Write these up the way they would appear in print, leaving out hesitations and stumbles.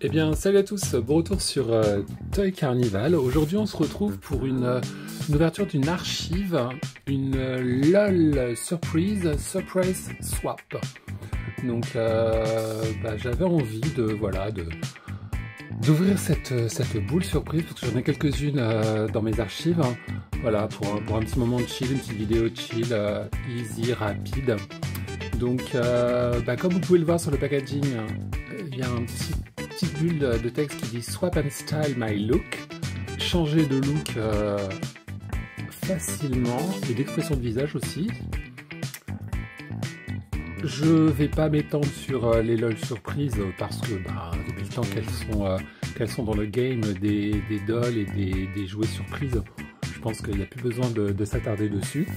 Eh bien, salut à tous, bon retour sur Toy Carnival. Aujourd'hui, on se retrouve pour une ouverture d'une archive, une LOL Surprise Swap. Donc, j'avais envie d'ouvrir cette boule surprise parce que j'en ai quelques-unes dans mes archives. Voilà, pour un petit moment de chill, une petite vidéo de chill, easy, rapide. Donc, comme vous pouvez le voir sur le packaging, il y a une petite bulle de texte qui dit Swap and Style My Look. Changer de look facilement et d'expression de visage aussi. Je vais pas m'étendre sur les LOL surprises parce que depuis le temps qu'elles sont dans le game des dolls et des jouets surprises, je pense qu'il n'y a plus besoin de s'attarder dessus.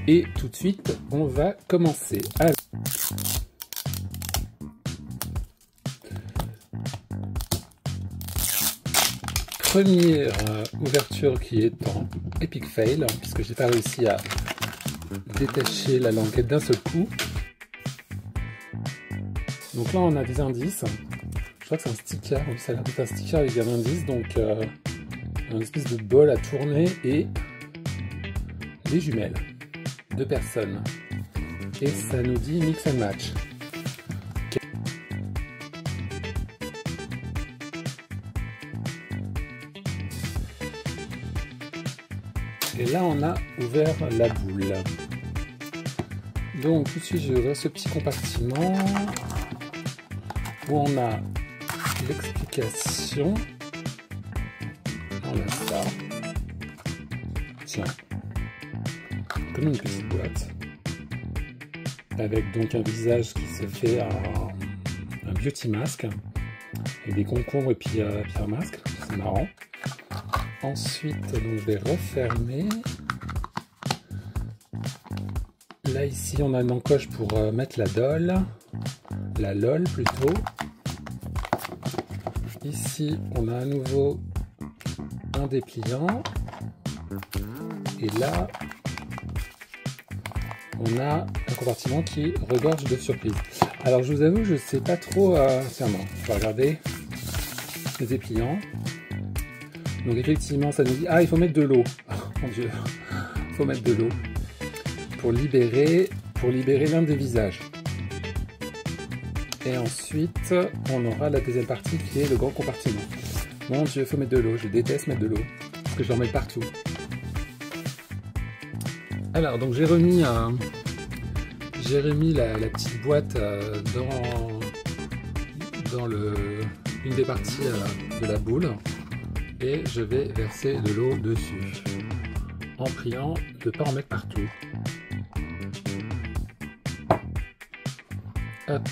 Et tout de suite, on va commencer. Alors, première ouverture qui est en Epic Fail, puisque j'ai pas réussi à détacher la languette d'un seul coup. Donc là, on a des indices. Je crois que c'est un sticker. Oui, ça a l'air d'être un sticker avec un indice. Donc, une espèce de bol à tourner et des jumelles. 2 personnes. Et ça nous dit mix and match. Et là, on a ouvert la boule. Donc, tout de suite, je vais ouvrir ce petit compartiment où on a l'explication. On a ça. Tiens. Comme une petite boîte. Avec donc un visage qui se fait un beauty mask. Avec des concombres et puis un masque. C'est marrant. Ensuite, donc, je vais refermer. Là, ici, on a une encoche pour mettre la doll. La LOL, plutôt. Ici, on a à nouveau un dépliant. Et là, on a un compartiment qui regorge de surprises. Alors, je vous avoue, je ne sais pas trop... Tiens, non, on va regarder les dépliants. Donc effectivement, ça nous dit... Ah, il faut mettre de l'eau. Oh, mon Dieu. Il faut mettre de l'eau. Pour libérer l'un des visages. Et ensuite, on aura la deuxième partie qui est le grand compartiment. Mon Dieu, il faut mettre de l'eau. Je déteste mettre de l'eau. Parce que j'en mets partout. Alors, donc j'ai remis la petite boîte dans une des parties de la boule. Et je vais verser de l'eau dessus, en priant de ne pas en mettre partout. Hop.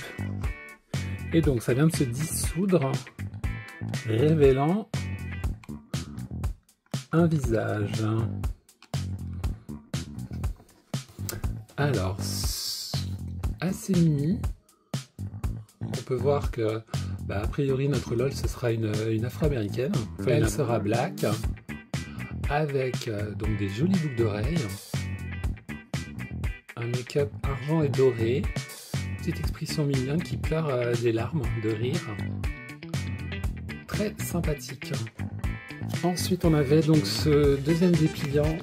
Et donc ça vient de se dissoudre, révélant un visage. Alors, assez mimi. On peut voir que a priori, notre LOL, ce sera une afro-américaine. Elle sera black, avec donc des jolies boucles d'oreilles, un make-up argent et doré, petite expression mignonne qui pleure des larmes de rire. Très sympathique. Ensuite, on avait donc ce deuxième dépliant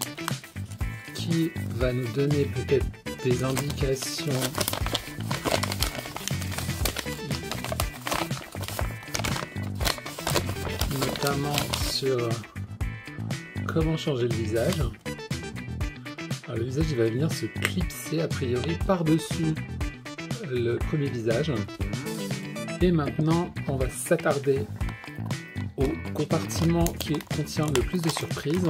qui va nous donner peut-être des indications notamment sur comment changer le visage. Alors, le visage il va venir se clipser a priori par-dessus le premier visage. Et maintenant on va s'attarder au compartiment qui contient le plus de surprises.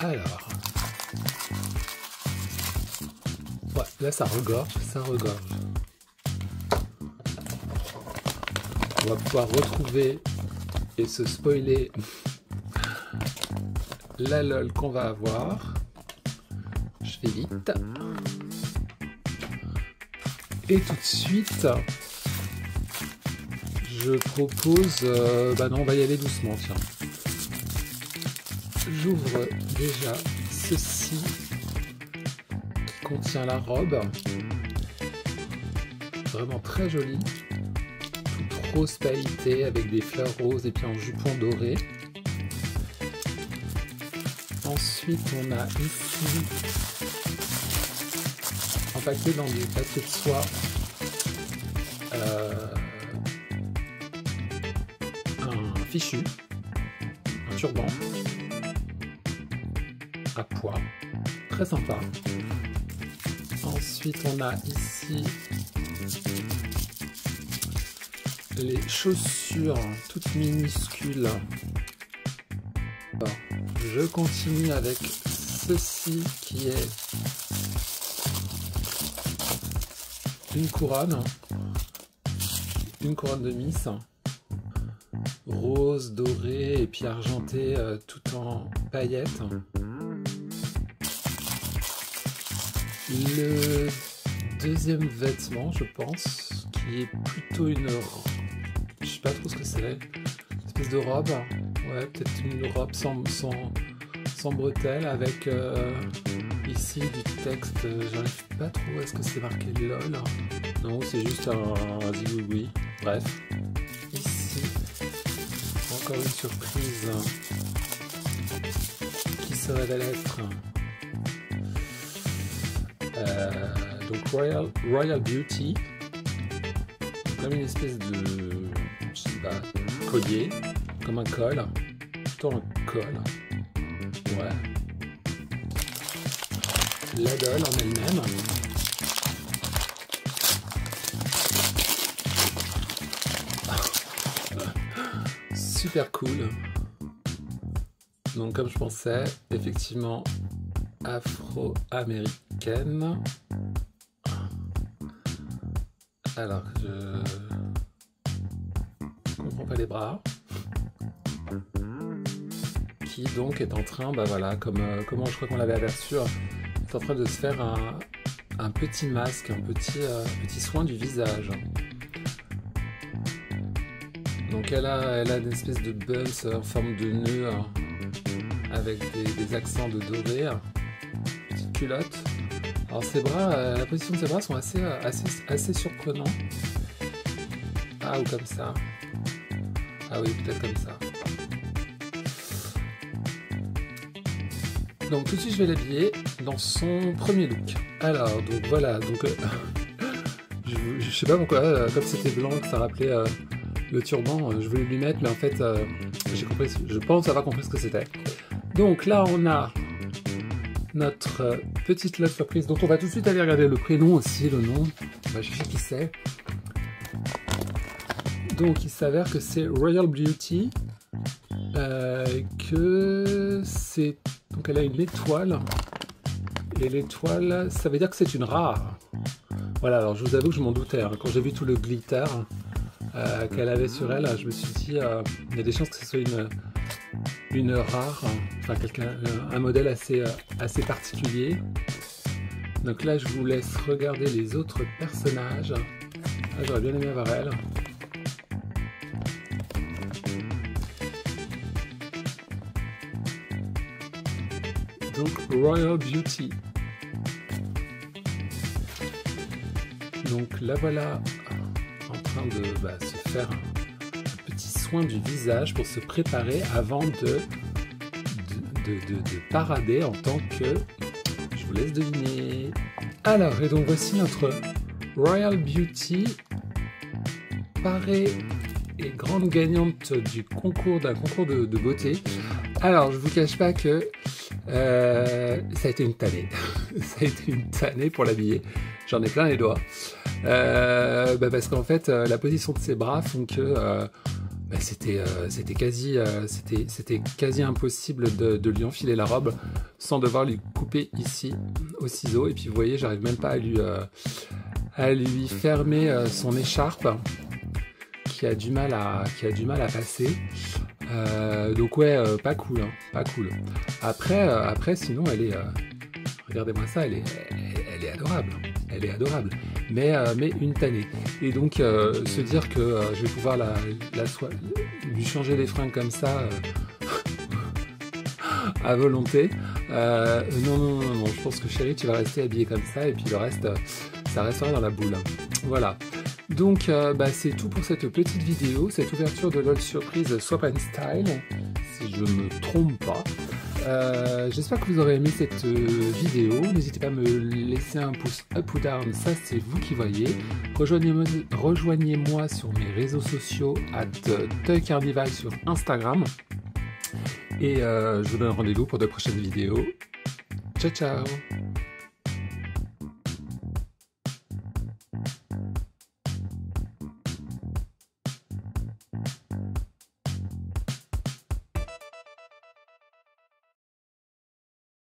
Alors, ouais, là ça regorge, ça regorge. On va pouvoir retrouver et se spoiler la LOL qu'on va avoir. Je fais vite. Et tout de suite, je propose... non, on va y aller doucement, tiens. J'ouvre déjà ceci contient la robe. Vraiment très jolie. Toute rose pailletée avec des fleurs roses et puis en jupon doré. Ensuite, on a ici, empaqueté dans du papier de soie, un fichu, un turban à pois, très sympa. Ensuite, on a ici les chaussures toutes minuscules. Alors, je continue avec ceci qui est une couronne de Miss, rose, doré et puis argenté, tout en paillettes. Le deuxième vêtement, je pense, qui est plutôt une... Je sais pas trop ce que c'est, une espèce de robe. Ouais, peut-être une robe sans bretelles avec ici du texte, j'arrive pas trop, est-ce que c'est marqué LOL? Non, c'est juste un zigouigoui. Bref, ici, encore une surprise qui se révèle être donc Royal Beauty, comme une espèce de, je sais pas, collier, comme un col, plutôt un col, ouais. La doll en elle-même. Super cool. Donc comme je pensais, effectivement afro-américaine. Alors je comprends pas les bras. Qui donc est en train, bah voilà, comment je crois qu'on l'avait aperçu, est en train de se faire un petit masque, un petit soin du visage. Donc elle a une espèce de buns en forme de nœud avec des accents de doré, petite culotte. Alors ses bras, la position de ses bras sont assez surprenants. Ah, ou comme ça. Ah oui, peut-être comme ça. Donc tout de suite je vais l'habiller dans son premier look. Alors donc voilà, donc je sais pas pourquoi, comme c'était blanc que ça rappelait le turban, je voulais lui mettre, mais en fait je pense avoir compris ce que c'était. Donc là on a notre petite love surprise, donc on va tout de suite aller regarder le prénom aussi, le nom, on va chercher qui c'est. Donc il s'avère que c'est Royal Beauty, que c'est... Donc elle a une étoile, et l'étoile, ça veut dire que c'est une rare. Voilà, alors je vous avoue que je m'en doutais, hein. Quand j'ai vu tout le glitter qu'elle avait sur elle, je me suis dit, il y a des chances que ce soit une rare, enfin un modèle assez particulier. Donc là, je vous laisse regarder les autres personnages. Ah, j'aurais bien aimé avoir elle. Donc Royal Beauty. Donc là voilà en train de se faire un petit soin du visage pour se préparer avant de parader en tant que... Je vous laisse deviner. Alors, et donc voici notre Royal Beauty, parée et grande gagnante du concours, d'un concours de beauté. Alors, je vous cache pas que ça a été une tannée. Ça a été une tannée pour l'habiller. J'en ai plein les doigts. Parce qu'en fait, la position de ses bras font que c'était quasi impossible de lui enfiler la robe sans devoir lui couper ici au ciseau. Et puis vous voyez, j'arrive même pas à lui fermer son écharpe qui a du mal à passer. Donc ouais, pas cool, hein, pas cool. Après sinon elle est, regardez-moi ça, elle est adorable, elle est adorable, mais une tannée. Et donc se dire que je vais pouvoir lui changer les fringues comme ça à volonté. Non, je pense que chérie, tu vas rester habillée comme ça et puis le reste, ça restera dans la boule. Voilà. Donc, c'est tout pour cette petite vidéo, cette ouverture de LOL Surprise Swap and Style, si je ne me trompe pas. J'espère que vous aurez aimé cette vidéo. N'hésitez pas à me laisser un pouce up ou down, ça c'est vous qui voyez. Rejoignez-moi sur mes réseaux sociaux @toycarnival sur Instagram. Et je vous donne rendez-vous pour de prochaines vidéos. Ciao ciao.